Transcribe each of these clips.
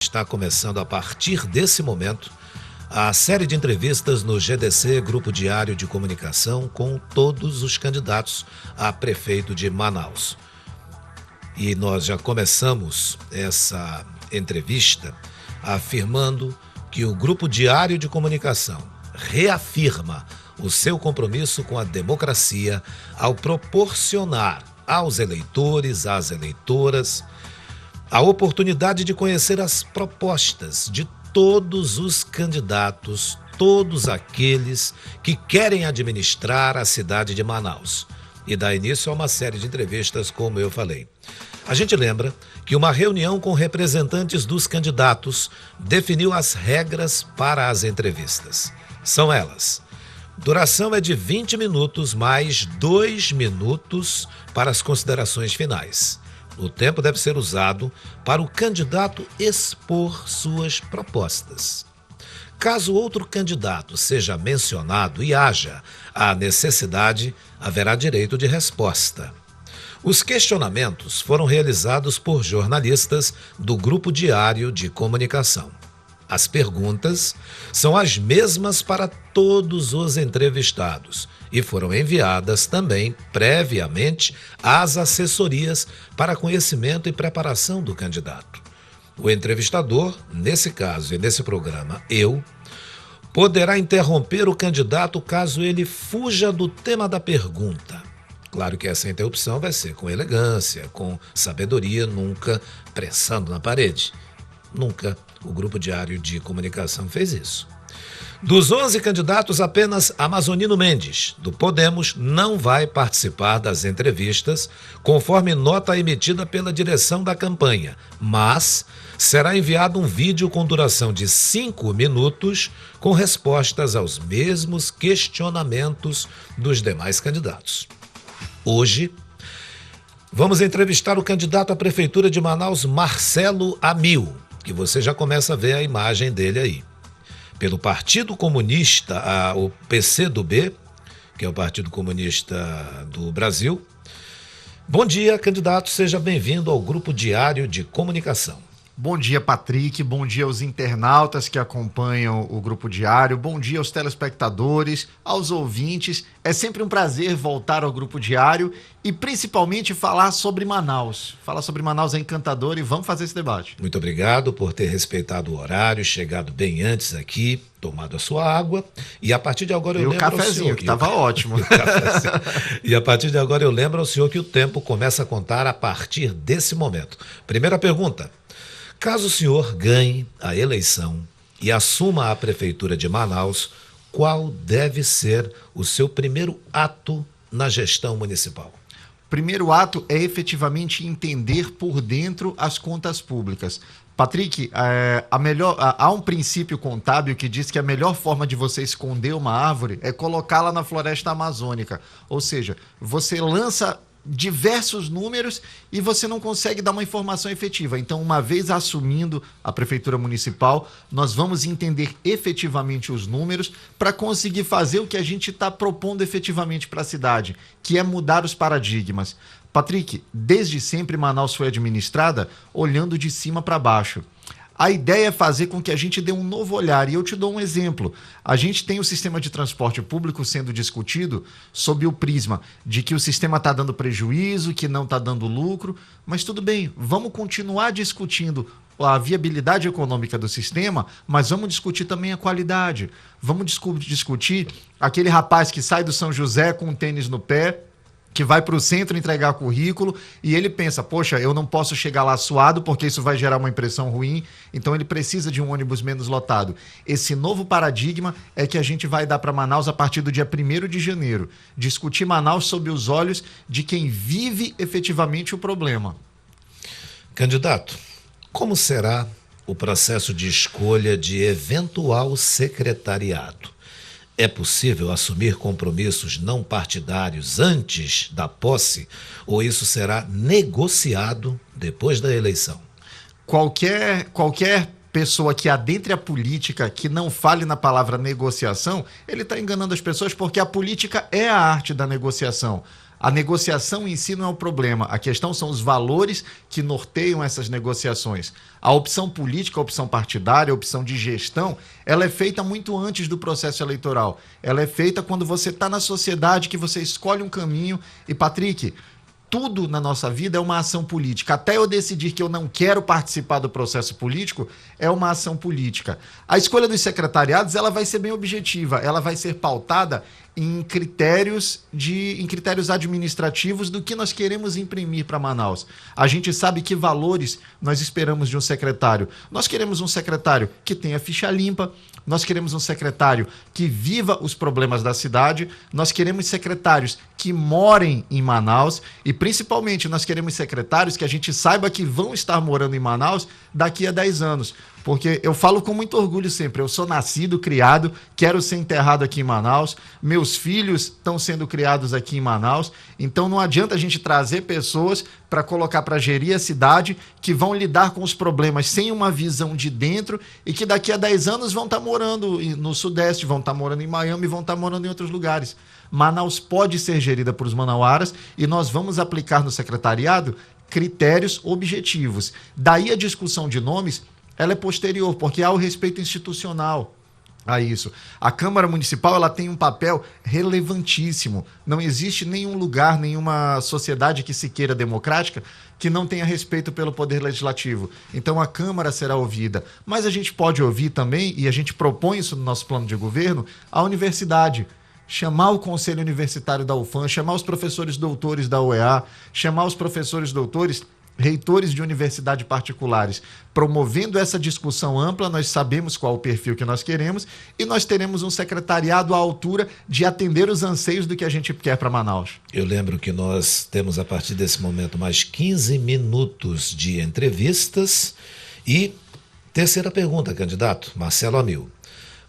Está começando a partir desse momento a série de entrevistas no GDC, Grupo Diário de Comunicação, com todos os candidatos a prefeito de Manaus. E nós já começamos essa entrevista afirmando que o Grupo Diário de Comunicação reafirma o seu compromisso com a democracia ao proporcionar aos eleitores, às eleitoras, a oportunidade de conhecer as propostas de todos os candidatos, todos aqueles que querem administrar a cidade de Manaus. E dá início a uma série de entrevistas, como eu falei. A gente lembra que uma reunião com representantes dos candidatos definiu as regras para as entrevistas. São elas: duração é de 20 minutos, mais 2 minutos para as considerações finais. O tempo deve ser usado para o candidato expor suas propostas. Caso outro candidato seja mencionado e haja a necessidade, haverá direito de resposta. Os questionamentos foram realizados por jornalistas do Grupo Diário de Comunicação. As perguntas são as mesmas para todos os entrevistados e foram enviadas também previamente às assessorias para conhecimento e preparação do candidato. O entrevistador, nesse caso e nesse programa, poderá interromper o candidato caso ele fuja do tema da pergunta. Claro que essa interrupção vai ser com elegância, com sabedoria, nunca pressando na parede. Nunca o Grupo Diário de Comunicação fez isso. Dos 11 candidatos, apenas Amazonino Mendes, do Podemos, não vai participar das entrevistas, conforme nota emitida pela direção da campanha, mas será enviado um vídeo com duração de 5 minutos, com respostas aos mesmos questionamentos dos demais candidatos. Hoje, vamos entrevistar o candidato à Prefeitura de Manaus, Marcelo Amil, que você já começa a ver a imagem dele aí. Pelo Partido Comunista, o PCdoB, que é o Partido Comunista do Brasil. Bom dia, candidato, seja bem-vindo ao Grupo Diário de Comunicação. Bom dia, Patrick, bom dia aos internautas que acompanham o Grupo Diário, bom dia aos telespectadores, aos ouvintes. É sempre um prazer voltar ao Grupo Diário e principalmente falar sobre Manaus. Falar sobre Manaus é encantador e vamos fazer esse debate. Muito obrigado por ter respeitado o horário, chegado bem antes aqui, tomado a sua água. E a partir de agora eu lembro ao senhor... E o cafezinho, que estava ótimo. E a partir de agora eu lembro ao senhor que o tempo começa a contar a partir desse momento. Primeira pergunta. Caso o senhor ganhe a eleição e assuma a Prefeitura de Manaus, qual deve ser o seu primeiro ato na gestão municipal? Primeiro ato é efetivamente entender por dentro as contas públicas. Patrick, há um princípio contábil que diz que a melhor forma de você esconder uma árvore é colocá-la na floresta amazônica. Ou seja, você lança diversos números e você não consegue dar uma informação efetiva. Então, uma vez assumindo a Prefeitura Municipal, nós vamos entender efetivamente os números para conseguir fazer o que a gente está propondo efetivamente para a cidade, que é mudar os paradigmas. Patrick, desde sempre Manaus foi administrada olhando de cima para baixo. A ideia é fazer com que a gente dê um novo olhar, e eu te dou um exemplo. A gente tem o sistema de transporte público sendo discutido sob o prisma de que o sistema está dando prejuízo, que não está dando lucro, mas tudo bem, vamos continuar discutindo a viabilidade econômica do sistema, mas vamos discutir também a qualidade. Vamos discutir aquele rapaz que sai do São José com um tênis no pé, que vai para o centro entregar currículo e ele pensa, poxa, eu não posso chegar lá suado porque isso vai gerar uma impressão ruim, então ele precisa de um ônibus menos lotado. Esse novo paradigma é que a gente vai dar para Manaus a partir do dia 1º de janeiro. Discutir Manaus sob os olhos de quem vive efetivamente o problema. Candidato, como será o processo de escolha de eventual secretariado? É possível assumir compromissos não partidários antes da posse ou isso será negociado depois da eleição? Qualquer pessoa que adentre a política, que não fale na palavra negociação, ele está enganando as pessoas porque a política é a arte da negociação. A negociação em si não é o problema. A questão são os valores que norteiam essas negociações. A opção política, a opção partidária, a opção de gestão, ela é feita muito antes do processo eleitoral. Ela é feita quando você está na sociedade, que você escolhe um caminho. E, Patrick, tudo na nossa vida é uma ação política. Até eu decidir que eu não quero participar do processo político, é uma ação política. A escolha dos secretariados, ela vai ser bem objetiva, ela vai ser pautada em critérios administrativos do que nós queremos imprimir para Manaus. A gente sabe que valores nós esperamos de um secretário. Nós queremos um secretário que tenha ficha limpa, nós queremos um secretário que viva os problemas da cidade, nós queremos secretários que morem em Manaus e, principalmente, nós queremos secretários que a gente saiba que vão estar morando em Manaus daqui a 10 anos. Porque eu falo com muito orgulho sempre, eu sou nascido, criado, quero ser enterrado aqui em Manaus, meus filhos estão sendo criados aqui em Manaus, então não adianta a gente trazer pessoas para colocar para gerir a cidade que vão lidar com os problemas sem uma visão de dentro e que daqui a 10 anos vão estar morando no Sudeste, vão estar morando em Miami, vão estar morando em outros lugares. Manaus pode ser gerida por os manauaras e nós vamos aplicar no secretariado critérios objetivos. Daí a discussão de nomes, ela é posterior, porque há o respeito institucional a isso. A Câmara Municipal, ela tem um papel relevantíssimo. Não existe nenhum lugar, nenhuma sociedade que se queira democrática que não tenha respeito pelo Poder Legislativo. Então a Câmara será ouvida. Mas a gente pode ouvir também, e a gente propõe isso no nosso plano de governo, a universidade. Chamar o Conselho Universitário da UFAM, chamar os professores doutores da UEA, chamar os professores doutores reitores de universidade particulares, promovendo essa discussão ampla. Nós sabemos qual o perfil que nós queremos e nós teremos um secretariado à altura de atender os anseios do que a gente quer para Manaus. Eu lembro que nós temos, a partir desse momento, mais 15 minutos de entrevistas. E terceira pergunta, candidato Marcelo Amil.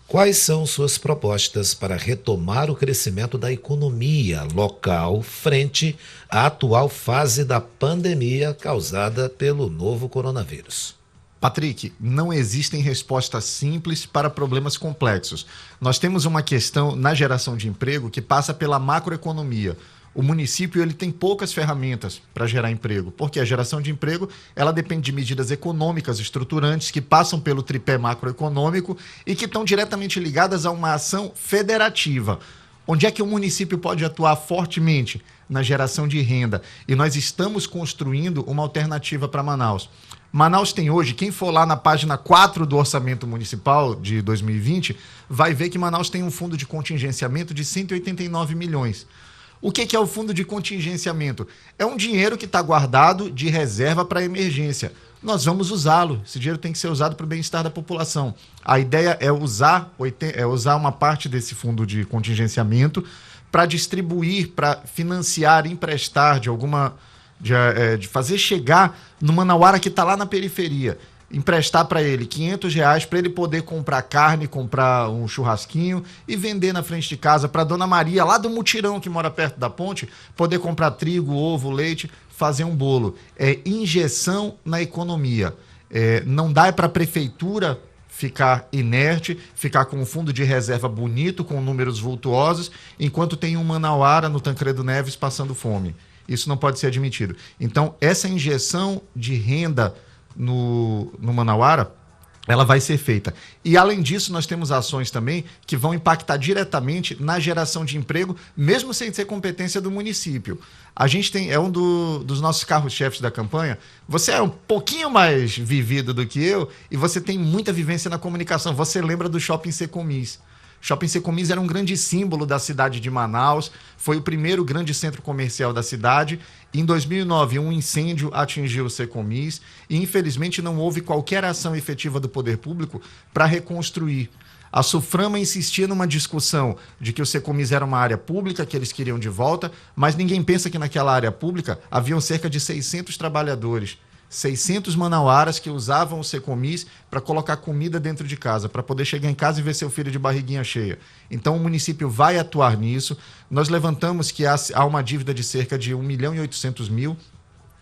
Quais são suas propostas para retomar o crescimento da economia local frente à atual fase da pandemia causada pelo novo coronavírus? Patrick, não existem respostas simples para problemas complexos. Nós temos uma questão na geração de emprego que passa pela macroeconomia. O município ele tem poucas ferramentas para gerar emprego, porque a geração de emprego ela depende de medidas econômicas estruturantes que passam pelo tripé macroeconômico e que estão diretamente ligadas a uma ação federativa. Onde é que o município pode atuar fortemente? Na geração de renda. E nós estamos construindo uma alternativa para Manaus. Manaus tem hoje, quem for lá na página 4 do Orçamento Municipal de 2020, vai ver que Manaus tem um fundo de contingenciamento de 189 milhões. O que é o fundo de contingenciamento? É um dinheiro que está guardado de reserva para emergência. Nós vamos usá-lo. Esse dinheiro tem que ser usado para o bem-estar da população. A ideia é usar uma parte desse fundo de contingenciamento para distribuir, para financiar, emprestar de fazer chegar no manauara que está lá na periferia. Emprestar para ele R$500 para ele poder comprar carne, comprar um churrasquinho e vender na frente de casa, para Dona Maria, lá do mutirão que mora perto da ponte, poder comprar trigo, ovo, leite, fazer um bolo. É injeção na economia. Não dá para a prefeitura ficar inerte, ficar com um fundo de reserva bonito, com números vultuosos, enquanto tem um manauara no Tancredo Neves passando fome. Isso não pode ser admitido. Então, essa injeção de renda no manauara, ela vai ser feita. E, além disso, nós temos ações também que vão impactar diretamente na geração de emprego, mesmo sem ser competência do município. A gente tem, dos nossos carros-chefes da campanha. Você é um pouquinho mais vivido do que eu e você tem muita vivência na comunicação. Você lembra do Shopping Secomis. Shopping Secomis era um grande símbolo da cidade de Manaus, foi o primeiro grande centro comercial da cidade. Em 2009, um incêndio atingiu o Secomis e, infelizmente, não houve qualquer ação efetiva do poder público para reconstruir. A Suframa insistia numa discussão de que o Secomis era uma área pública, que eles queriam de volta, mas ninguém pensa que naquela área pública haviam cerca de 600 trabalhadores. 600 manauaras que usavam o Secomis para colocar comida dentro de casa, para poder chegar em casa e ver seu filho de barriguinha cheia. Então o município vai atuar nisso. Nós levantamos que há uma dívida de cerca de 1.800.000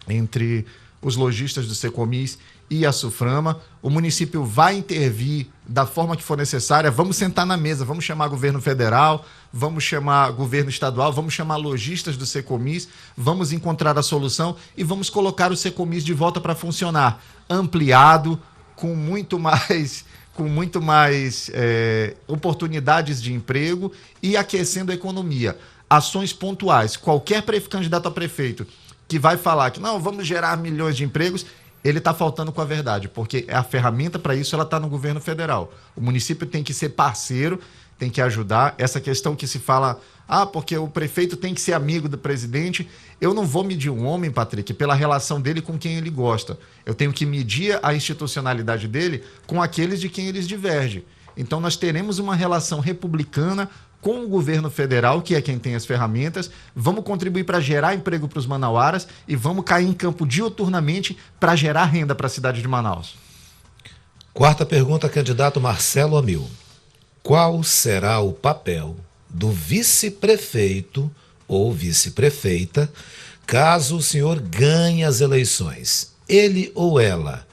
entre os lojistas do Secomis e a SUFRAMA. O município vai intervir da forma que for necessária. Vamos sentar na mesa, vamos chamar governo federal, vamos chamar governo estadual, vamos chamar lojistas do Secomis, vamos encontrar a solução e vamos colocar o Secomis de volta para funcionar, ampliado, com muito mais oportunidades de emprego e aquecendo a economia. Ações pontuais. Qualquer candidato a prefeito que vai falar que não, vamos gerar milhões de empregos, ele está faltando com a verdade, porque a ferramenta para isso ela está no governo federal. O município tem que ser parceiro, tem que ajudar. Essa questão que se fala, porque o prefeito tem que ser amigo do presidente. Eu não vou medir um homem, Patrick, pela relação dele com quem ele gosta. Eu tenho que medir a institucionalidade dele com aqueles de quem eles divergem. Então nós teremos uma relação republicana com o governo federal, que é quem tem as ferramentas, vamos contribuir para gerar emprego para os manauaras e vamos cair em campo diuturnamente para gerar renda para a cidade de Manaus. Quarta pergunta, candidato Marcelo Amil. Qual será o papel do vice-prefeito ou vice-prefeita caso o senhor ganhe as eleições? Ele ou ela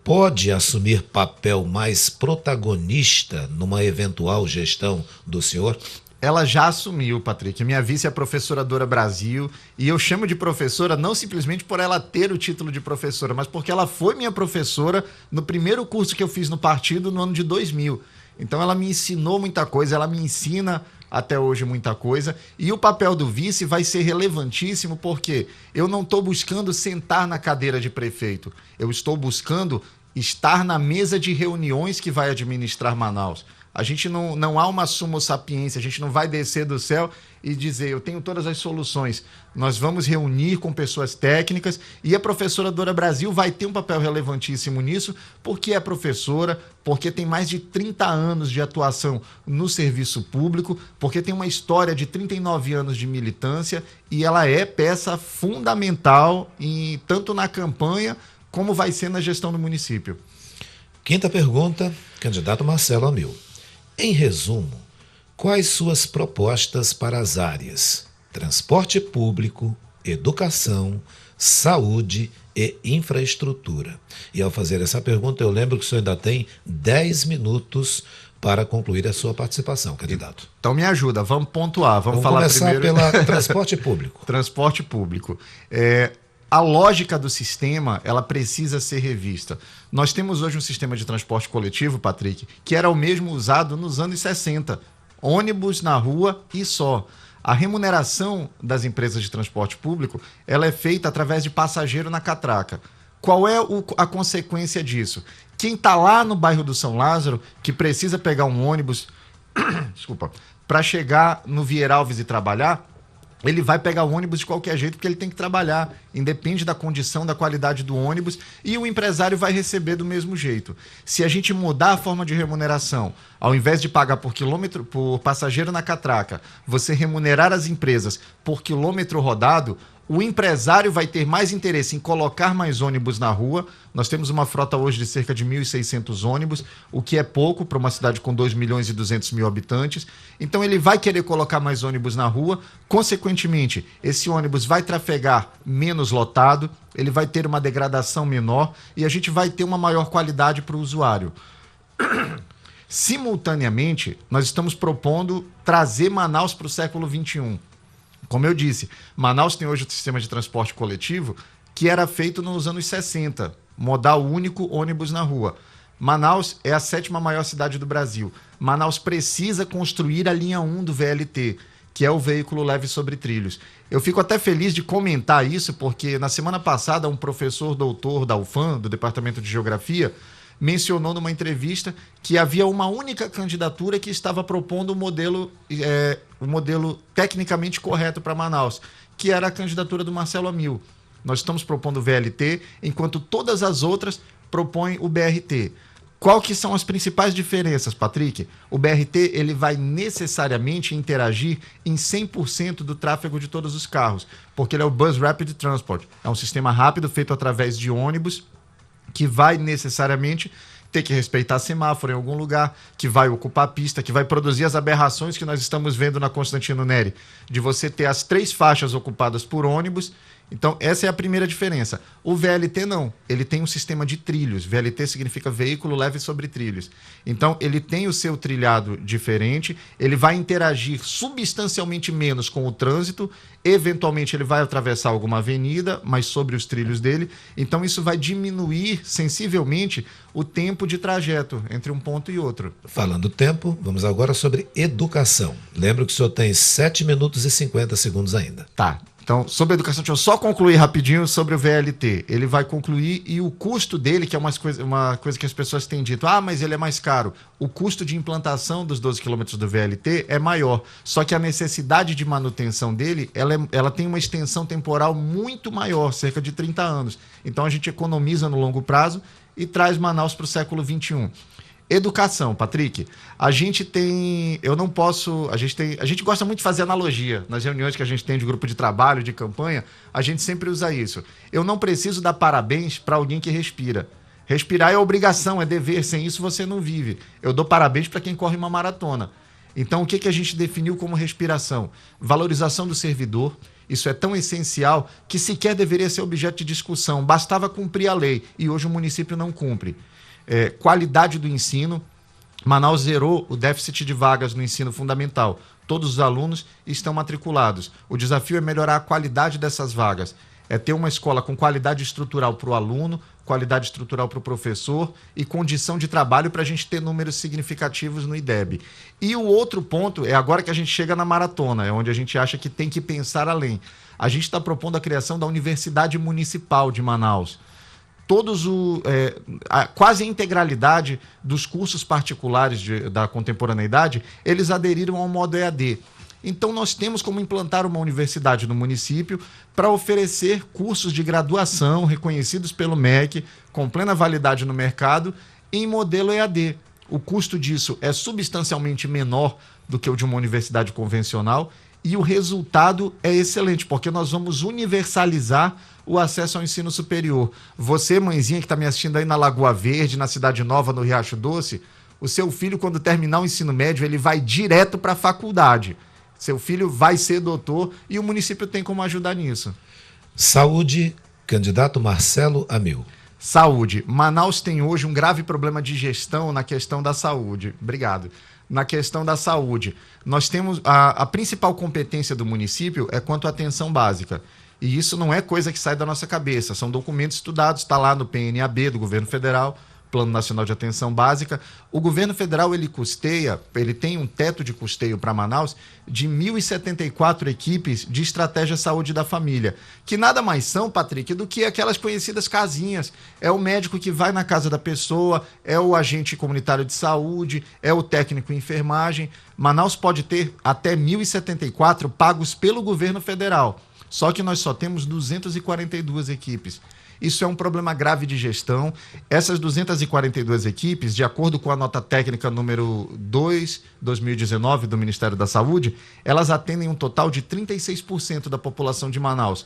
pode assumir papel mais protagonista numa eventual gestão do senhor? Ela já assumiu, Patrick. Minha vice é a professora Dora Brasil, e eu chamo de professora não simplesmente por ela ter o título de professora, mas porque ela foi minha professora no primeiro curso que eu fiz no partido no ano de 2000. Então ela me ensinou muita coisa, ela me ensina até hoje muita coisa, e o papel do vice vai ser relevantíssimo porque eu não estou buscando sentar na cadeira de prefeito, eu estou buscando estar na mesa de reuniões que vai administrar Manaus. A gente não há uma summa sapiência, a gente não vai descer do céu e dizer, eu tenho todas as soluções. Nós vamos reunir com pessoas técnicas e a professora Dora Brasil vai ter um papel relevantíssimo nisso, porque é professora, porque tem mais de 30 anos de atuação no serviço público, porque tem uma história de 39 anos de militância e ela é peça fundamental tanto na campanha como vai ser na gestão do município. Quinta pergunta, candidato Marcelo Amil. Em resumo, quais suas propostas para as áreas transporte público, educação, saúde e infraestrutura? E ao fazer essa pergunta, eu lembro que o senhor ainda tem 10 minutos para concluir a sua participação, candidato. Então me ajuda, vamos pontuar. Vamos falar começar primeiro pela transporte público. Transporte público. A lógica do sistema, ela precisa ser revista. Nós temos hoje um sistema de transporte coletivo, Patrick, que era o mesmo usado nos anos 60. Ônibus na rua e só. A remuneração das empresas de transporte público, ela é feita através de passageiro na catraca. Qual é a consequência disso? Quem está lá no bairro do São Lázaro, que precisa pegar um ônibus para chegar no Vieira Alves e trabalhar, ele vai pegar o ônibus de qualquer jeito porque ele tem que trabalhar, independe da condição, da qualidade do ônibus, e o empresário vai receber do mesmo jeito. Se a gente mudar a forma de remuneração, ao invés de pagar por passageiro na catraca, você remunerar as empresas por quilômetro rodado, o empresário vai ter mais interesse em colocar mais ônibus na rua. Nós temos uma frota hoje de cerca de 1.600 ônibus, o que é pouco para uma cidade com 2.200.000 habitantes. Então ele vai querer colocar mais ônibus na rua. Consequentemente, esse ônibus vai trafegar menos lotado, ele vai ter uma degradação menor e a gente vai ter uma maior qualidade para o usuário. Simultaneamente, nós estamos propondo trazer Manaus para o século XXI. Como eu disse, Manaus tem hoje um sistema de transporte coletivo que era feito nos anos 60, modal único, ônibus na rua. Manaus é a 7ª maior cidade do Brasil. Manaus precisa construir a linha 1 do VLT, que é o veículo leve sobre trilhos. Eu fico até feliz de comentar isso, porque na semana passada um professor doutor da UFAM, do Departamento de Geografia, mencionou numa entrevista que havia uma única candidatura que estava propondo o modelo tecnicamente correto para Manaus, que era a candidatura do Marcelo Amil. Nós estamos propondo o VLT, enquanto todas as outras propõem o BRT. Qual que são as principais diferenças, Patrick? O BRT ele vai necessariamente interagir em 100% do tráfego de todos os carros, porque ele é o Bus Rapid Transport. É um sistema rápido feito através de ônibus, que vai necessariamente ter que respeitar semáforo em algum lugar, que vai ocupar a pista, que vai produzir as aberrações que nós estamos vendo na Constantino Neri, de você ter as 3 faixas ocupadas por ônibus Então, essa é a primeira diferença. O VLT não. Ele tem um sistema de trilhos. VLT significa veículo leve sobre trilhos. Então, ele tem o seu trilhado diferente, ele vai interagir substancialmente menos com o trânsito, eventualmente ele vai atravessar alguma avenida, mas sobre os trilhos dele. Então, isso vai diminuir sensivelmente o tempo de trajeto entre um ponto e outro. Falando tempo, vamos agora sobre educação. Lembro que o senhor tem 7 minutos e 50 segundos ainda. Tá. Então, sobre a educação, deixa eu só concluir rapidinho sobre o VLT. Ele vai concluir e o custo dele, que é uma coisa que as pessoas têm dito, mas ele é mais caro. O custo de implantação dos 12 quilômetros do VLT é maior, só que a necessidade de manutenção dele, ela tem uma extensão temporal muito maior, cerca de 30 anos. Então, a gente economiza no longo prazo e traz Manaus para o século XXI. Educação, Patrick. A gente gosta muito de fazer analogia. Nas reuniões que a gente tem de grupo de trabalho, de campanha, a gente sempre usa isso. Eu não preciso dar parabéns para alguém que respira. Respirar é obrigação, é dever. Sem isso você não vive. Eu dou parabéns para quem corre uma maratona. Então, o que a gente definiu como respiração? Valorização do servidor. Isso é tão essencial que sequer deveria ser objeto de discussão. Bastava cumprir a lei e hoje o município não cumpre. Qualidade do ensino. Manaus zerou o déficit de vagas no ensino fundamental. Todos os alunos estão matriculados. O desafio é melhorar a qualidade dessas vagas. É ter uma escola com qualidade estrutural para o aluno, qualidade estrutural para o professor e condição de trabalho para a gente ter números significativos no IDEB. E o outro ponto é agora que a gente chega na maratona, é onde a gente acha que tem que pensar além. A gente está propondo a criação da Universidade Municipal de Manaus. Quase a integralidade dos cursos particulares da contemporaneidade, eles aderiram ao modo EAD. Então, nós temos como implantar uma universidade no município para oferecer cursos de graduação reconhecidos pelo MEC, com plena validade no mercado, em modelo EAD. O custo disso é substancialmente menor do que o de uma universidade convencional e o resultado é excelente, porque nós vamos universalizar o acesso ao ensino superior. Você, mãezinha que está me assistindo aí na Lagoa Verde, na Cidade Nova, no Riacho Doce, o seu filho, quando terminar o ensino médio, ele vai direto para a faculdade. Seu filho vai ser doutor e o município tem como ajudar nisso. Saúde, candidato Marcelo Amil. Saúde. Manaus tem hoje um grave problema de gestão na questão da saúde. Obrigado. Na questão da saúde. Nós temos a principal competência do município é quanto à atenção básica. E isso não é coisa que sai da nossa cabeça. São documentos estudados, está lá no PNAB do governo federal, Plano Nacional de Atenção Básica. O governo federal, ele tem um teto de custeio para Manaus de 1.074 equipes de estratégia saúde da família, que nada mais são, Patrick, do que aquelas conhecidas casinhas. É o médico que vai na casa da pessoa, é o agente comunitário de saúde, é o técnico em enfermagem. Manaus pode ter até 1.074 pagos pelo governo federal, só que nós só temos 242 equipes. Isso é um problema grave de gestão. Essas 242 equipes, de acordo com a nota técnica número 2, 2019, do Ministério da Saúde, elas atendem um total de 36% da população de Manaus.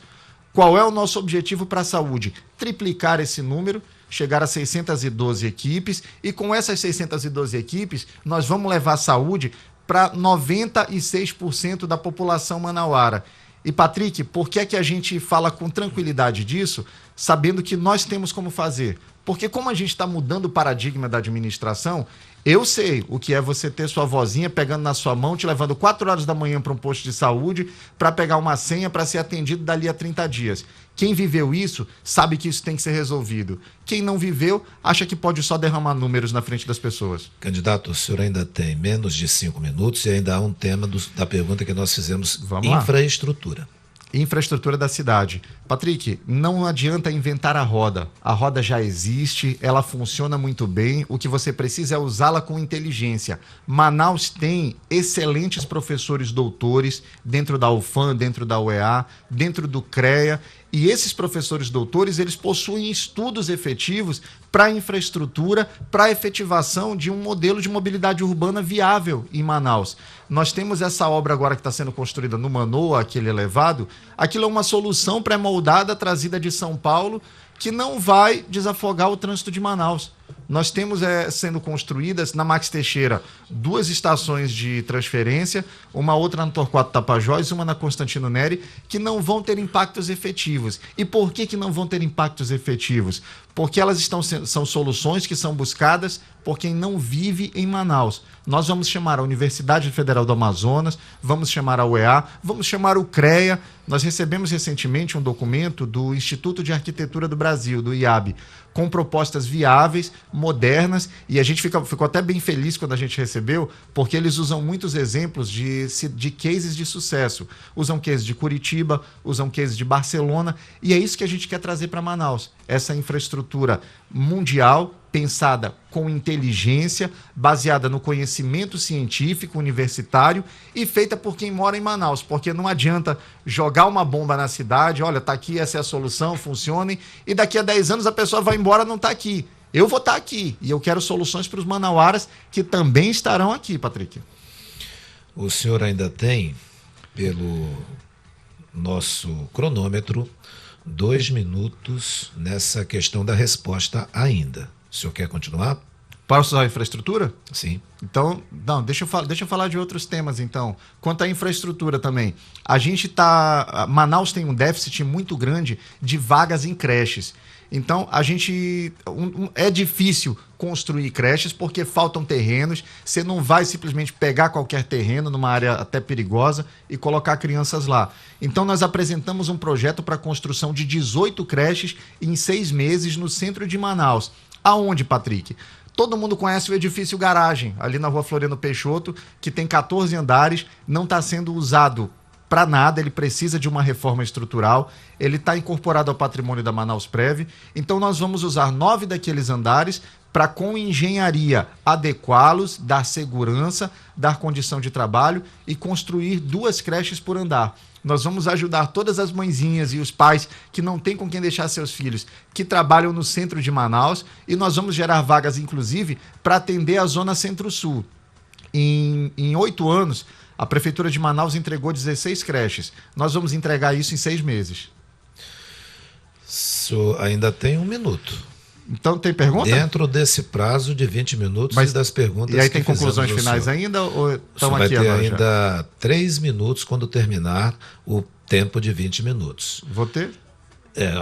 Qual é o nosso objetivo para a saúde? Triplicar esse número, chegar a 612 equipes, e com essas 612 equipes, nós vamos levar a saúde para 96% da população manauara. E, Patrick, por que é que a gente fala com tranquilidade disso, sabendo que nós temos como fazer? Porque como a gente está mudando o paradigma da administração, eu sei o que é você ter sua vozinha pegando na sua mão, te levando 4 horas da manhã para um posto de saúde para pegar uma senha para ser atendido dali a 30 dias. Quem viveu isso sabe que isso tem que ser resolvido. Quem não viveu acha que pode só derramar números na frente das pessoas. Candidato, o senhor ainda tem menos de 5 minutos e ainda há um tema da pergunta que nós fizemos. Vamos lá. Infraestrutura. Infraestrutura da cidade. Patrick, não adianta inventar a roda. A roda já existe, ela funciona muito bem. O que você precisa é usá-la com inteligência. Manaus tem excelentes professores doutores dentro da UFAM, dentro da UEA, dentro do CREA. E esses professores doutores, eles possuem estudos efetivos para a infraestrutura, para a efetivação de um modelo de mobilidade urbana viável em Manaus. Nós temos essa obra agora que está sendo construída no Manoa, aquele elevado. Aquilo é uma solução pré-moldada, trazida de São Paulo, que não vai desafogar o trânsito de Manaus. Nós temos sendo construídas na Max Teixeira 2 estações de transferência, uma outra na Torquato Tapajós, uma na Constantino Neri, que não vão ter impactos efetivos. E por que não vão ter impactos efetivos? Porque elas são soluções que são buscadas por quem não vive em Manaus. Nós vamos chamar a Universidade Federal do Amazonas, vamos chamar a UEA, vamos chamar o CREA. Nós recebemos recentemente um documento do Instituto de Arquitetura do Brasil, do IAB, com propostas viáveis, modernas, e a gente ficou até bem feliz quando a gente recebeu, porque eles usam muitos exemplos de cases de sucesso. Usam cases de Curitiba, usam cases de Barcelona, e é isso que a gente quer trazer para Manaus. Essa infraestrutura mundial, pensada com inteligência, baseada no conhecimento científico, universitário e feita por quem mora em Manaus, porque não adianta jogar uma bomba na cidade, olha, tá aqui, essa é a solução, funcione, e daqui a 10 anos a pessoa vai embora, não tá aqui. Eu vou estar aqui e eu quero soluções para os manauaras que também estarão aqui, Patrick. O senhor ainda tem, pelo nosso cronômetro, 2 minutos nessa questão da resposta ainda. O senhor quer continuar? Para usar a infraestrutura? Sim. Então, não, deixa eu falar de outros temas, então. Quanto à infraestrutura também, Manaus tem um déficit muito grande de vagas em creches. Então, é difícil construir creches porque faltam terrenos. Você não vai simplesmente pegar qualquer terreno numa área até perigosa e colocar crianças lá. Então, nós apresentamos um projeto para a construção de 18 creches em 6 meses no centro de Manaus. Aonde, Patrick? Todo mundo conhece o edifício Garagem, ali na rua Floriano Peixoto, que tem 14 andares, não está sendo usado para nada, ele precisa de uma reforma estrutural, ele está incorporado ao patrimônio da Manaus Prev, então nós vamos usar 9 daqueles andares para, com engenharia, adequá-los, dar segurança, dar condição de trabalho e construir 2 creches por andar. Nós vamos ajudar todas as mãezinhas e os pais que não têm com quem deixar seus filhos, que trabalham no centro de Manaus, e nós vamos gerar vagas, inclusive, para atender a zona centro-sul. Em 8 anos, a Prefeitura de Manaus entregou 16 creches. Nós vamos entregar isso em 6 meses. O senhor ainda tem 1 minuto. Então tem pergunta? Dentro desse prazo de 20 minutos. Mas, e das perguntas. E aí tem conclusões finais ainda? Ou estão aqui vai ter agora ainda já? 3 minutos quando terminar o tempo de 20 minutos. Vou ter?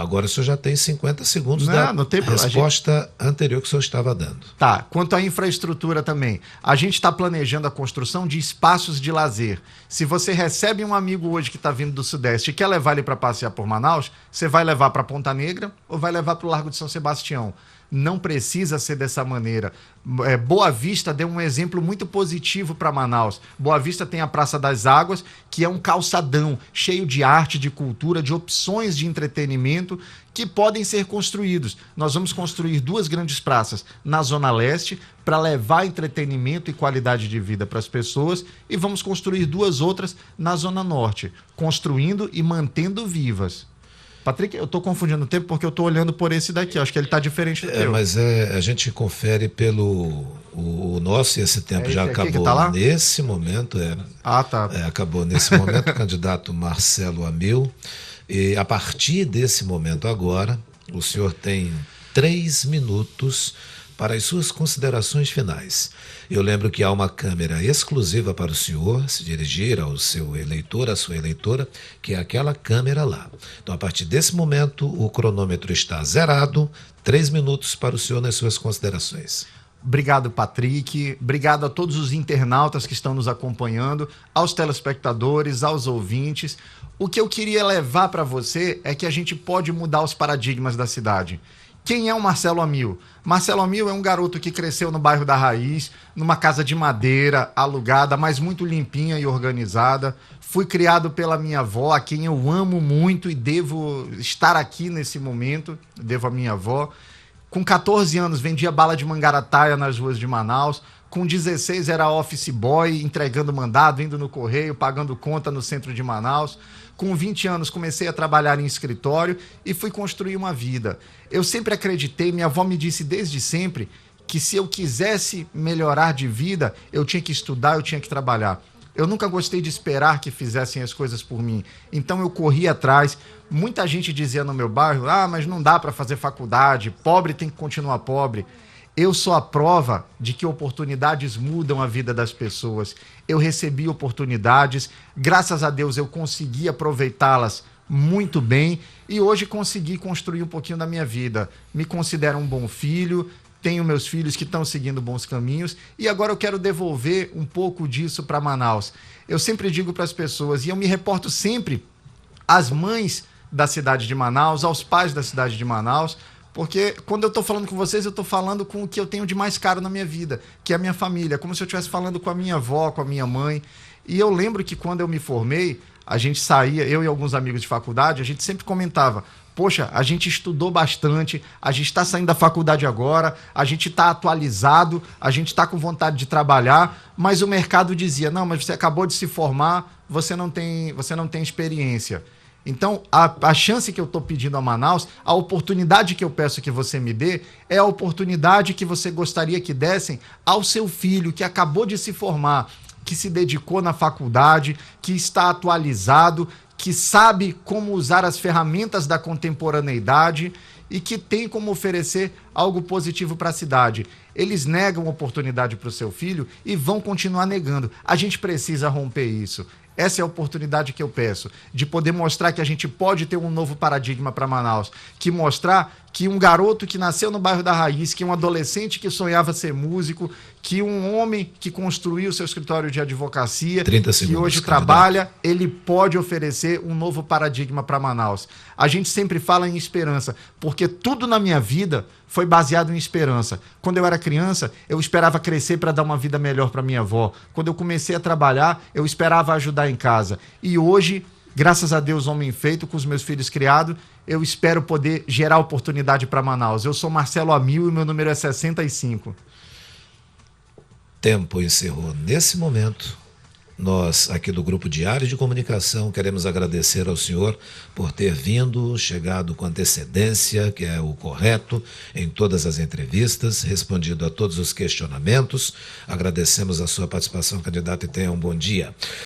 Agora o senhor já tem 50 segundos não tem resposta anterior que o senhor estava dando. Tá, quanto à infraestrutura também, a gente está planejando a construção de espaços de lazer. Se você recebe um amigo hoje que está vindo do Sudeste e quer levar ele para passear por Manaus, você vai levar para Ponta Negra ou vai levar para o Largo de São Sebastião. Não precisa ser dessa maneira. Boa Vista deu um exemplo muito positivo para Manaus. Boa Vista tem a Praça das Águas, que é um calçadão cheio de arte, de cultura, de opções de entretenimento que podem ser construídos. Nós vamos construir 2 grandes praças na Zona Leste para levar entretenimento e qualidade de vida para as pessoas, e vamos construir 2 outras na Zona Norte, construindo e mantendo vivas. Patrick, eu estou confundindo o tempo porque eu estou olhando por esse daqui. Acho que ele está diferente do teu. Mas a gente confere pelo o nosso, e esse tempo já acabou tá nesse momento. Tá. Acabou nesse momento, o candidato Marcelo Amil. E a partir desse momento agora, o senhor tem 3 minutos para as suas considerações finais. Eu lembro que há uma câmera exclusiva para o senhor se dirigir ao seu eleitor, à sua eleitora, que é aquela câmera lá. Então, a partir desse momento, o cronômetro está zerado. 3 minutos para o senhor nas suas considerações. Obrigado, Patrick. Obrigado a todos os internautas que estão nos acompanhando, aos telespectadores, aos ouvintes. O que eu queria levar para você é que a gente pode mudar os paradigmas da cidade. Quem é o Marcelo Amil? Marcelo Amil é um garoto que cresceu no bairro da Raiz, numa casa de madeira, alugada, mas muito limpinha e organizada. Fui criado pela minha avó, a quem eu amo muito e devo estar aqui nesse momento, devo à minha avó. Com 14 anos vendia bala de mangarataia nas ruas de Manaus. Com 16 era office boy, entregando mandado, indo no correio, pagando conta no centro de Manaus. Com 20 anos comecei a trabalhar em escritório e fui construir uma vida. Eu sempre acreditei, minha avó me disse desde sempre, que se eu quisesse melhorar de vida, eu tinha que estudar, eu tinha que trabalhar. Eu nunca gostei de esperar que fizessem as coisas por mim. Então eu corri atrás. Muita gente dizia no meu bairro, mas não dá para fazer faculdade, pobre tem que continuar pobre. Eu sou a prova de que oportunidades mudam a vida das pessoas. Eu recebi oportunidades, graças a Deus eu consegui aproveitá-las muito bem e hoje consegui construir um pouquinho da minha vida. Me considero um bom filho, tenho meus filhos que estão seguindo bons caminhos e agora eu quero devolver um pouco disso para Manaus. Eu sempre digo para as pessoas, e eu me reporto sempre às mães da cidade de Manaus, aos pais da cidade de Manaus, porque quando eu estou falando com vocês, eu estou falando com o que eu tenho de mais caro na minha vida, que é a minha família, como se eu estivesse falando com a minha avó, com a minha mãe. E eu lembro que quando eu me formei, a gente saía, eu e alguns amigos de faculdade, a gente sempre comentava, poxa, a gente estudou bastante, a gente está saindo da faculdade agora, a gente está atualizado, a gente está com vontade de trabalhar, mas o mercado dizia, não, mas você acabou de se formar, você não tem experiência. Então, a chance que eu estou pedindo a Manaus, a oportunidade que eu peço que você me dê, é a oportunidade que você gostaria que dessem ao seu filho que acabou de se formar, que se dedicou na faculdade, que está atualizado, que sabe como usar as ferramentas da contemporaneidade e que tem como oferecer algo positivo para a cidade. Eles negam oportunidade para o seu filho e vão continuar negando. A gente precisa romper isso. Essa é a oportunidade que eu peço, de poder mostrar que a gente pode ter um novo paradigma para Manaus, que mostrar que um garoto que nasceu no bairro da Raiz, que um adolescente que sonhava ser músico, que um homem que construiu seu escritório de advocacia, que hoje trabalha, ele pode oferecer um novo paradigma para Manaus. A gente sempre fala em esperança, porque tudo na minha vida foi baseado em esperança. Quando eu era criança, eu esperava crescer para dar uma vida melhor para minha avó. Quando eu comecei a trabalhar, eu esperava ajudar em casa. E hoje, graças a Deus, homem feito, com os meus filhos criados, eu espero poder gerar oportunidade para Manaus. Eu sou Marcelo Amil e meu número é 65. Tempo encerrou nesse momento. Nós, aqui do Grupo Diário de Comunicação, queremos agradecer ao senhor por ter vindo, chegado com antecedência, que é o correto, em todas as entrevistas, respondido a todos os questionamentos. Agradecemos a sua participação, candidato, e tenha um bom dia.